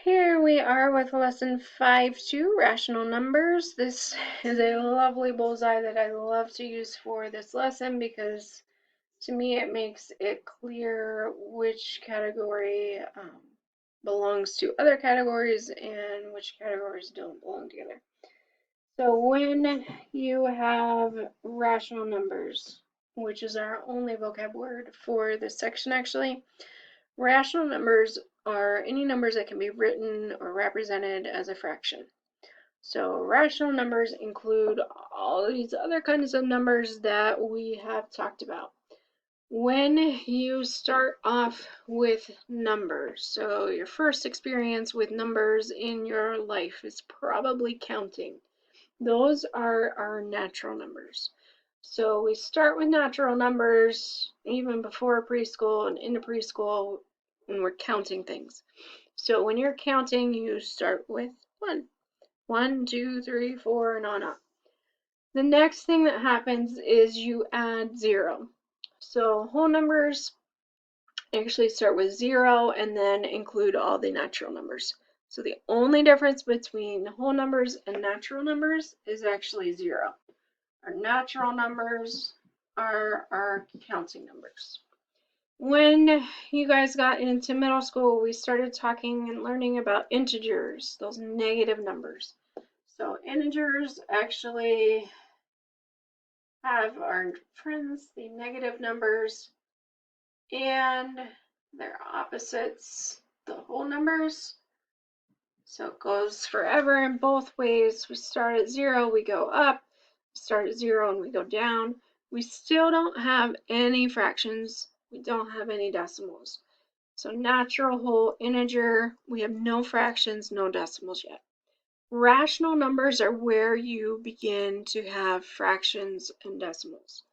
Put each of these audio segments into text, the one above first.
Here we are with lesson 5-2, rational numbers. This is a lovely bullseye that I love to use for this lesson because to me it makes it clear which category belongs to other categories and which categories don't belong together. So when you have rational numbers, which is our only vocab word for this section actually, rational numbers are any numbers that can be written or represented as a fraction. So rational numbers include all these other kinds of numbers that we have talked about. When you start off with numbers, so your first experience with numbers in your life is probably counting. Those are our natural numbers. So we start with natural numbers even before preschool and into preschool when we're counting things. So when you're counting, you start with 1. 1, 2, 3, 4, and on up. The next thing that happens is you add 0. So whole numbers actually start with 0 and then include all the natural numbers. So the only difference between whole numbers and natural numbers is actually 0. Our natural numbers are our counting numbers. When you guys got into middle school, we started talking and learning about integers, those negative numbers. So integers actually have our friends, the negative numbers, and their opposites, the whole numbers. So it goes forever in both ways. We start at 0, we go up, start at 0 and we go down. We still don't have any fractions. We don't have any decimals. So natural, whole, integer, we have no fractions, no decimals yet. Rational numbers are where you begin to have fractions and decimals.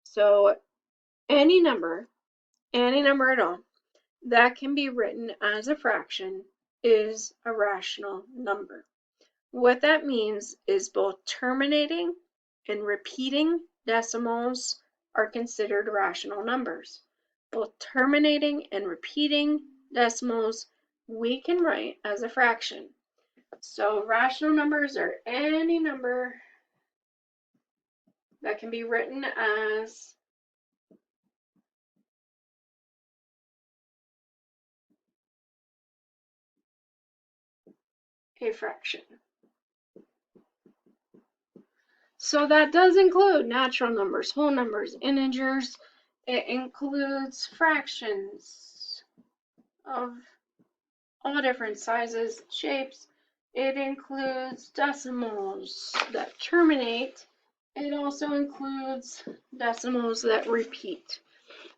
So any number at all, that can be written as a fraction is a rational number. What that means is both terminating and repeating decimals are considered rational numbers. Both terminating and repeating decimals we can write as a fraction. So rational numbers are any number that can be written as a fraction. So that does include natural numbers, whole numbers, integers. It includes fractions of all different sizes, shapes. It includes decimals that terminate. It also includes decimals that repeat.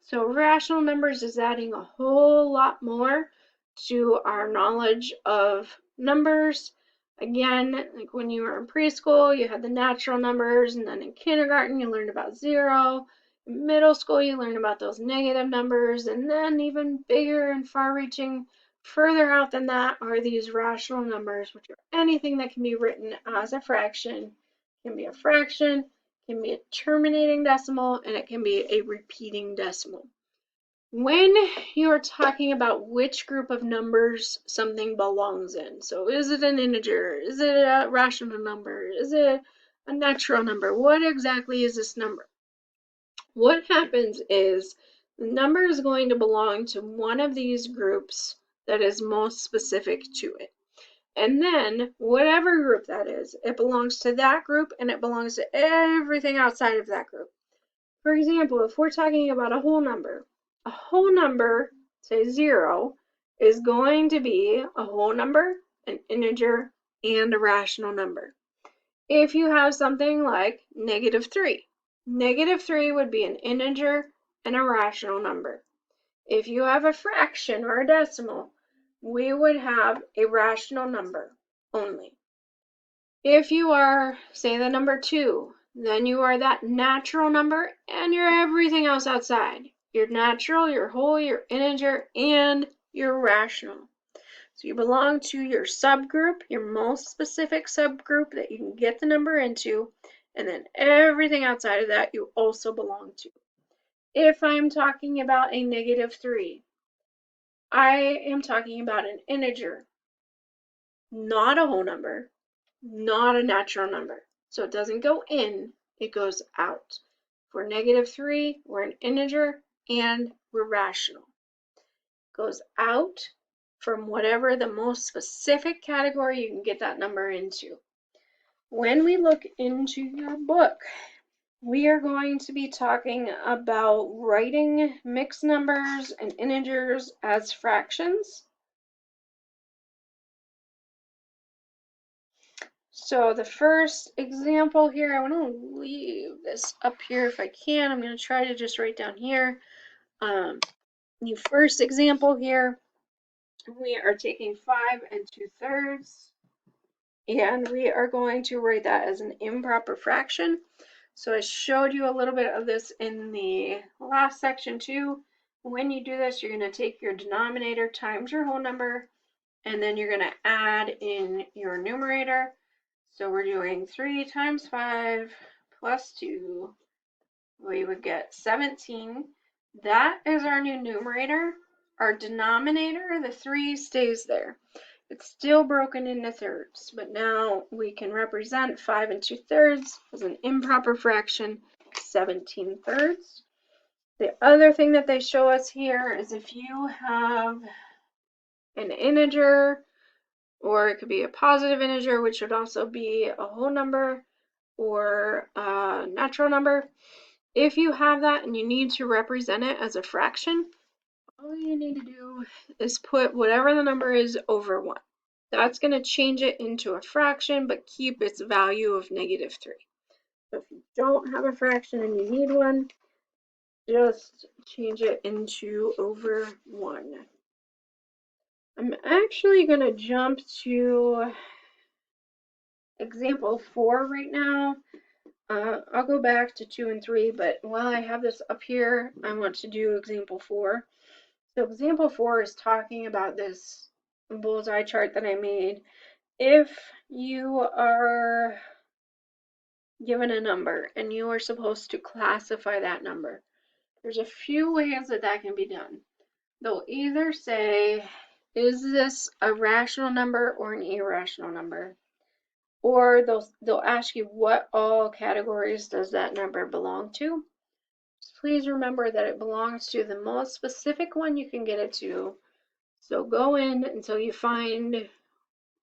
So rational numbers is adding a whole lot more to our knowledge of numbers. Again, like when you were in preschool, you had the natural numbers, and then in kindergarten, you learned about 0. In middle school, you learned about those negative numbers, and then even bigger and far-reaching, further out than that are these rational numbers, which are anything that can be written as a fraction. It can be a fraction, can be a terminating decimal, and it can be a repeating decimal. When you're talking about which group of numbers something belongs in, so is it an integer? Is it a rational number? Is it a natural number? What exactly is this number? What happens is the number is going to belong to one of these groups that is most specific to it. And then, whatever group that is, it belongs to that group and it belongs to everything outside of that group. For example, if we're talking about a whole number, say 0, is going to be a whole number, an integer, and a rational number. If you have something like -3, -3 would be an integer and a rational number. If you have a fraction or a decimal, we would have a rational number only. If you are, say, the number 2, then you are that natural number and you're everything else outside. You're natural, you're whole, you're integer, and you're rational. So you belong to your subgroup, your most specific subgroup that you can get the number into, and then everything outside of that you also belong to. If I'm talking about a -3, I am talking about an integer. not a whole number, not a natural number. So it doesn't go in, it goes out. For -3, we're an integer and we're rational. Goes out from whatever the most specific category you can get that number into. When we look into your book, we are going to be talking about writing mixed numbers and integers as fractions. So the first example here, I want to leave this up here if I can. I'm going to try to just write down here. The first example here, we are taking 5 2/3, and we are going to write that as an improper fraction. So I showed you a little bit of this in the last section too. When you do this, you're going to take your denominator times your whole number, and then you're going to add in your numerator. So we're doing 3 times 5 plus 2. We would get 17. That is our new numerator. Our denominator, the 3, stays there. It's still broken into thirds, but now we can represent 5 2/3 as an improper fraction, 17/3. The other thing that they show us here is if you have an integer, or it could be a positive integer, which would also be a whole number or a natural number. If you have that and you need to represent it as a fraction, all you need to do is put whatever the number is over 1. That's going to change it into a fraction, but keep its value of -3. So if you don't have a fraction and you need one, just change it into over 1. I'm actually going to jump to example 4 right now. I'll go back to 2 and 3, but while I have this up here, I want to do example 4. So example 4 is talking about this bullseye chart that I made. If you are given a number and you are supposed to classify that number, there's a few ways that that can be done. They'll either say, is this a rational number or an irrational number? Or they'll ask you what all categories does that number belong to. Please remember that it belongs to the most specific one you can get it to. So go in until you find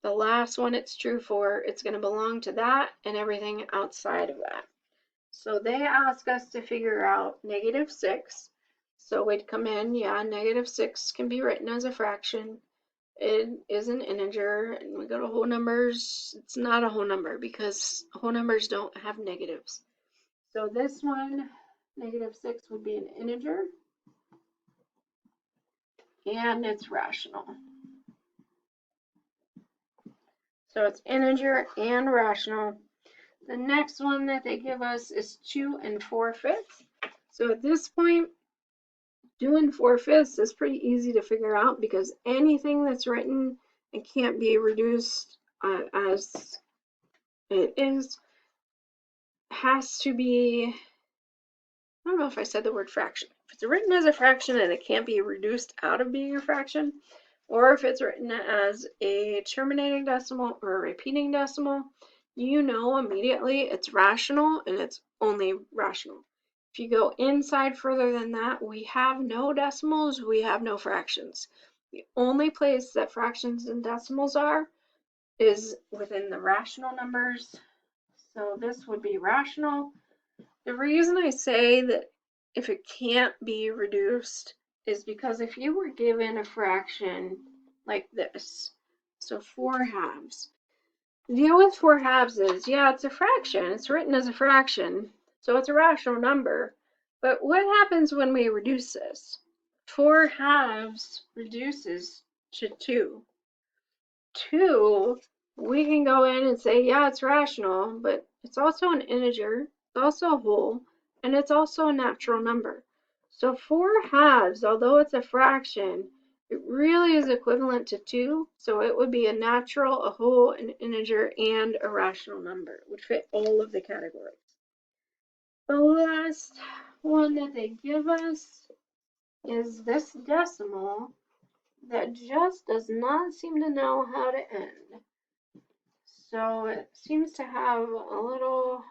the last one it's true for. It's going to belong to that and everything outside of that. So they ask us to figure out -6. So we'd come in, yeah, -6 can be written as a fraction. It is an integer, and we go to whole numbers. It's not a whole number because whole numbers don't have negatives. So this one, -6, would be an integer, and it's rational. So it's integer and rational. The next one that they give us is 2 4/5. So at this point, 2 4/5 is pretty easy to figure out because anything that's written and can't be reduced as it is has to be, I don't know if I said the word fraction. If it's written as a fraction and it can't be reduced out of being a fraction, or if it's written as a terminating decimal or a repeating decimal, you know immediately it's rational and it's only rational. If you go inside further than that, we have no decimals, we have no fractions. The only place that fractions and decimals are is within the rational numbers. So this would be rational. The reason I say that if it can't be reduced is because if you were given a fraction like this, so 4/2, the deal with 4/2 is, yeah, it's a fraction, it's written as a fraction, so it's a rational number, but what happens when we reduce this? 4/2 reduces to 2. 2, we can go in and say, yeah, it's rational, but it's also an integer, it's also a whole, and it's also a natural number. So 4/2, although it's a fraction, it really is equivalent to 2, so it would be a natural, a whole, an integer, and a rational number. It would fit all of the categories. The last one that they give us is this decimal that just does not seem to know how to end. So it seems to have a little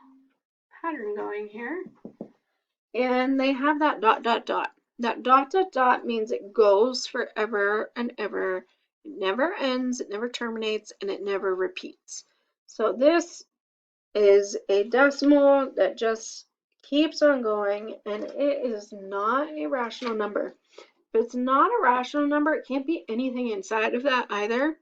pattern going here. And they have that dot, dot, dot. That dot, dot, dot means it goes forever and ever. It never ends, it never terminates, and it never repeats. So this is a decimal that just keeps on going, and it is not a rational number. If it's not a rational number, it can't be anything inside of that either.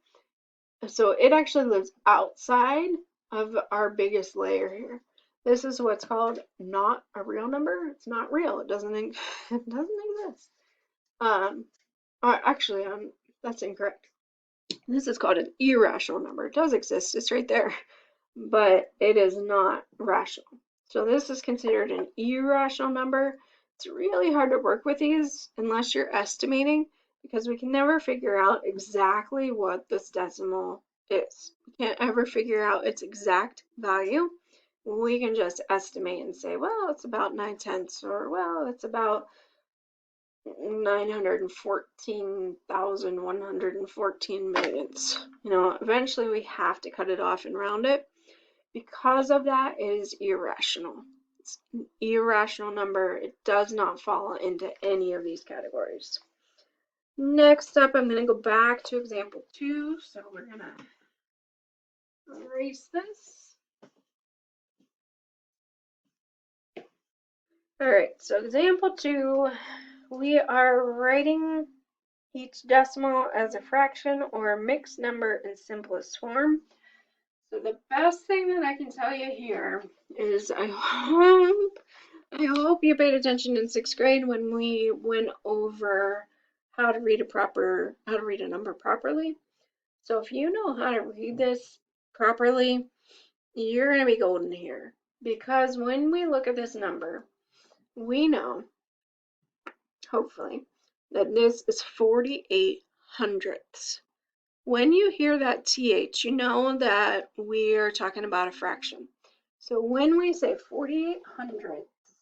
So it actually lives outside of our biggest layer here. This is what's called not a real number. It's not real. It doesn't exist. Actually, that's incorrect. This is called an irrational number. It does exist. It's right there, but it is not rational. So this is considered an irrational number. It's really hard to work with these unless you're estimating, because we can never figure out exactly what this decimal is. We can't ever figure out its exact value. We can just estimate and say, well, it's about 9/10, or well, it's about 914,114 millions. Eventually we have to cut it off and round it. Because of that, it is irrational. It's an irrational number. It does not fall into any of these categories. Next up, I'm going to go back to example 2. So we're going to erase this. All right, so example 2, we are writing each decimal as a fraction or a mixed number in simplest form. So the best thing that I can tell you here is I hope you paid attention in 6th grade when we went over how to read a number properly. So if you know how to read this properly, you're going to be golden here, because when we look at this number, we know, hopefully, that this is 48 hundredths. When you hear that TH, you know that we are talking about a fraction. So when we say 48 hundredths,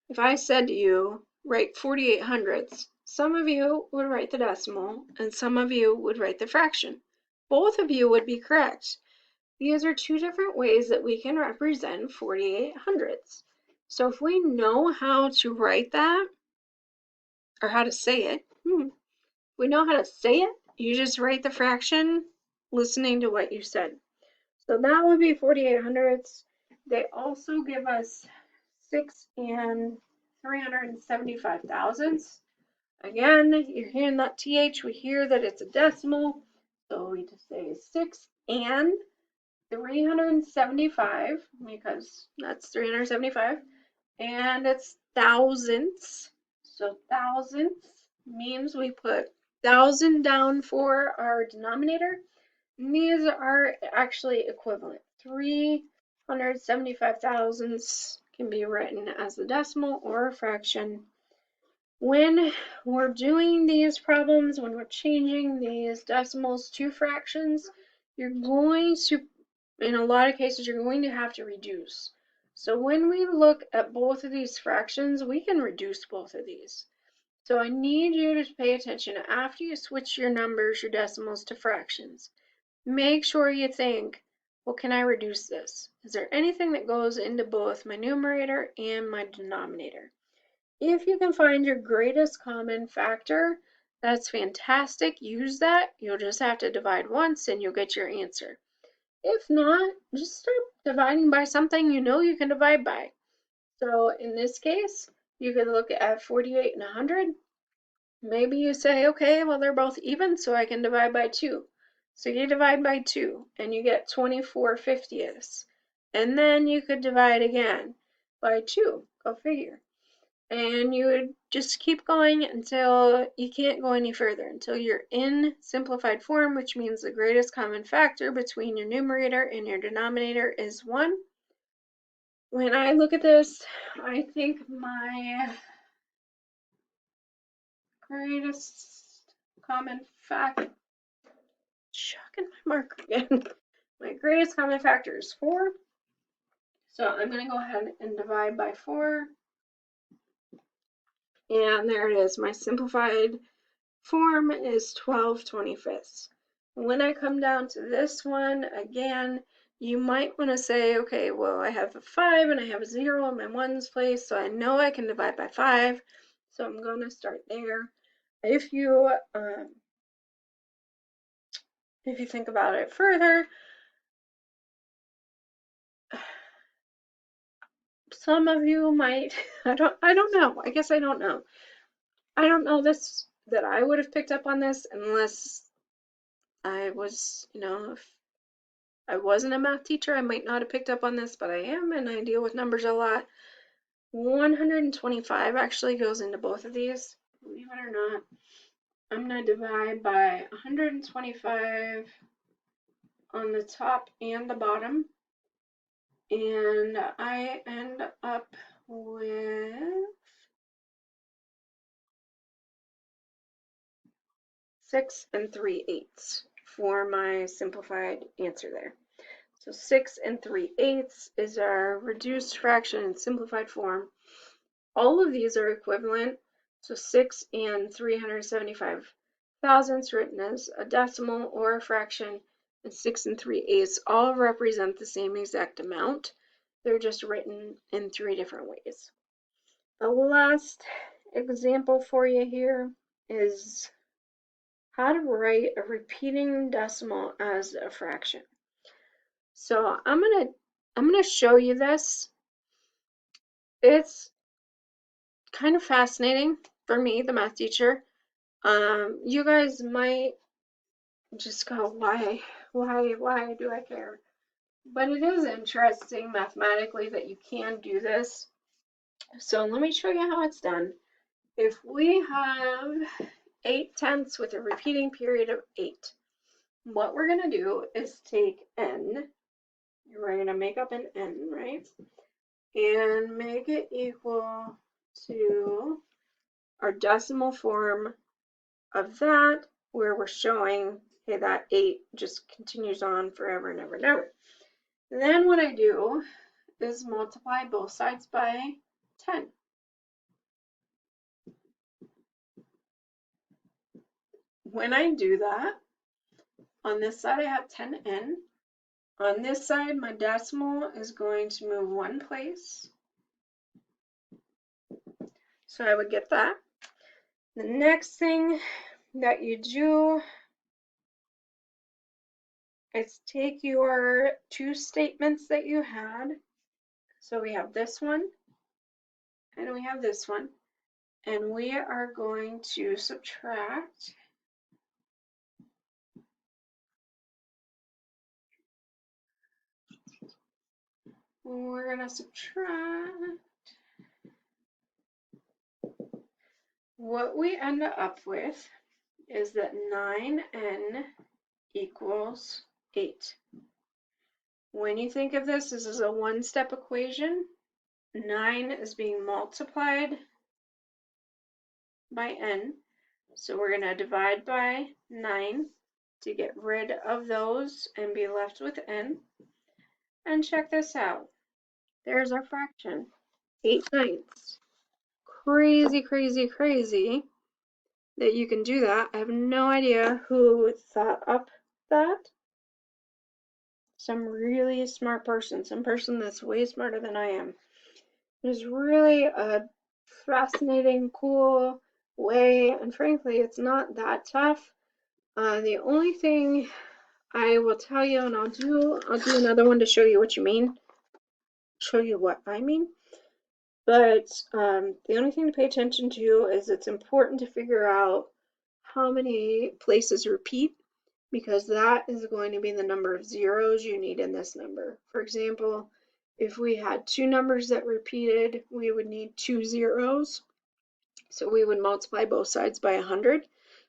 if I said to you, write 48 hundredths, some of you would write the decimal and some of you would write the fraction. Both of you would be correct. These are two different ways that we can represent 48 hundredths. So if we know how to write that, or how to say it, we know how to say it, you just write the fraction listening to what you said. So that would be 48 hundredths. They also give us 6 and 375 thousandths. Again, you're hearing that TH, we hear that it's a decimal. So we just say 6 and 375, because that's 375. And it's thousandths. So thousandths means we put 1,000 down for our denominator. And these are actually equivalent. 375 thousandths can be written as a decimal or a fraction. When we're doing these problems, when we're changing these decimals to fractions, you're going to, in a lot of cases, you're going to have to reduce. So when we look at both of these fractions, we can reduce both of these. So I need you to pay attention after you switch your numbers, your decimals, to fractions. Make sure you think, well, can I reduce this? Is there anything that goes into both my numerator and my denominator? If you can find your greatest common factor, that's fantastic. Use that. You'll just have to divide once and you'll get your answer. If not, just start dividing by something you know you can divide by. So in this case, you could look at 48 and 100. Maybe you say, okay, well, they're both even, so I can divide by 2. So you divide by 2 and you get 24 fiftieths. And then you could divide again by 2. Go figure. And you would just keep going until you can't go any further, until you're in simplified form, which means the greatest common factor between your numerator and your denominator is 1. When I look at this, I think my greatest common factor, chucking my marker again, my greatest common factor is 4. So I'm going to go ahead and divide by 4. And there it is. My simplified form is 12/25. When I come down to this one, again, you might want to say, okay, well, I have a 5 and I have a 0 in my ones place, so I know I can divide by 5. So I'm going to start there. If you think about it further, some of you might, I don't know. I guess I don't know. I don't know this, that I would have picked up on this unless I was, if I wasn't a math teacher, I might not have picked up on this, but I am, and I deal with numbers a lot. 125 actually goes into both of these, believe it or not. I'm going to divide by 125 on the top and the bottom, and I end up with 6 3/8 for my simplified answer there. So 6 3/8 is our reduced fraction in simplified form. All of these are equivalent, so 6 and 375 thousandths written as a decimal or a fraction, and 6 3/8 all represent the same exact amount. They're just written in 3 different ways. The last example for you here is how to write a repeating decimal as a fraction. So I'm gonna show you this. It's kind of fascinating for me, the math teacher. You guys might just go, why do I care? But it is interesting mathematically that you can do this. So let me show you how it's done. If we have 8/10 with a repeating period of 8, what we're going to do is take n, we're going to make up an n, right? And make it equal to our decimal form of that, where we're showing, hey, that 8 just continues on forever and ever and ever. Then what I do is multiply both sides by 10. When I do that, on this side I have 10n. On this side, my decimal is going to move one place. So I would get that. The next thing that you do is take your two statements that you had. So we have this one and we have this one. And we are going to subtract. We're going to subtract. What we end up with is that 9n equals 8. When you think of this as a one-step equation, 9 is being multiplied by n. So we're going to divide by 9 to get rid of those and be left with n. And check this out. There's our fraction, 8/9. Crazy, crazy, crazy that you can do that. I have no idea who thought up that. Some really smart person, some person that's way smarter than I am. It's really a fascinating, cool way, and frankly, it's not that tough. The only thing I will tell you, and I'll do another one to show you what you mean, show you what I mean. But the only thing to pay attention to is it's important to figure out how many places repeat, because that is going to be the number of zeros you need in this number. For example, if we had two numbers that repeated, we would need 2 zeros. So we would multiply both sides by 100.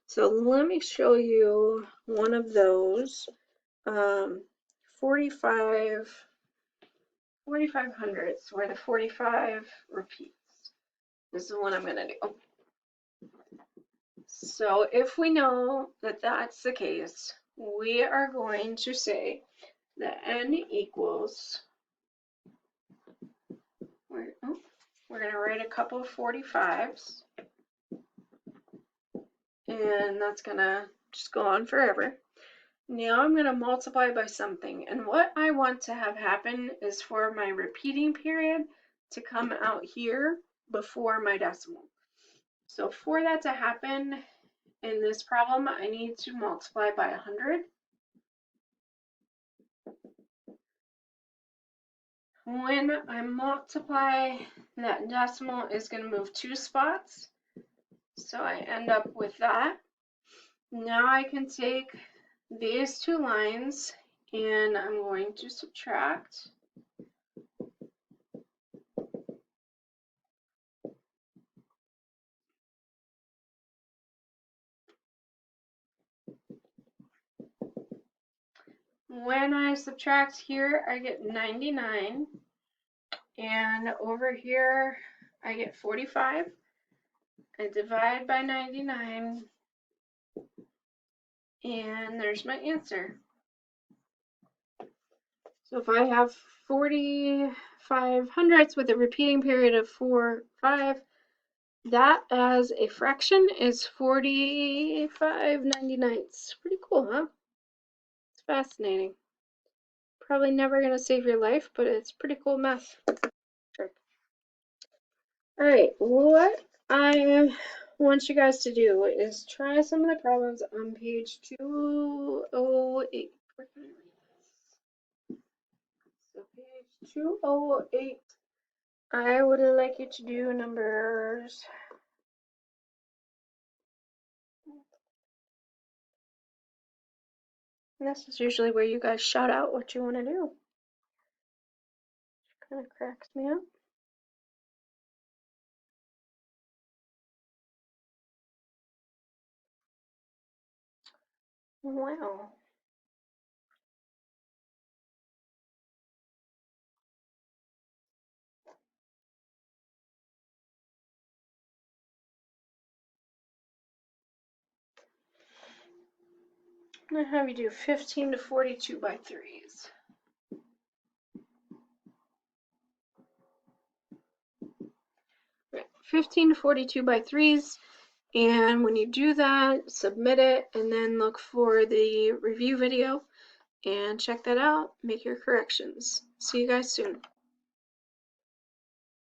So let me show you one of those. 45 hundredths, where the 45 repeats. This is what I'm going to do. So if we know that that's the case, we are going to say that n equals, we're going to write a couple of 45s, and that's going to just go on forever. Now I'm going to multiply by something, and what I want to have happen is for my repeating period to come out here before my decimal. So for that to happen in this problem, I need to multiply by 100. When I multiply, that decimal is going to move 2 spots, so I end up with that. Now I can take these two lines and I'm going to subtract. When I subtract here, I get 99, and over here I get 45. I divide by 99, and there's my answer. So if I have 45 hundredths with a repeating period of 4, 5, that as a fraction is 45/99. Pretty cool, huh? It's fascinating. Probably never gonna save your life, but it's pretty cool math trick. Alright, what I want you guys to do is try some of the problems on page 208. Where can I read this? So page 208, I would like you to do numbers. And this is usually where you guys shout out what you want to do. Kind of cracks me up. Wow. I'm going to have you do 15 to 42 by 3s. Right. 15 to 42 by 3s. And when you do that, submit it and then look for the review video and check that out. Make your corrections. See you guys soon.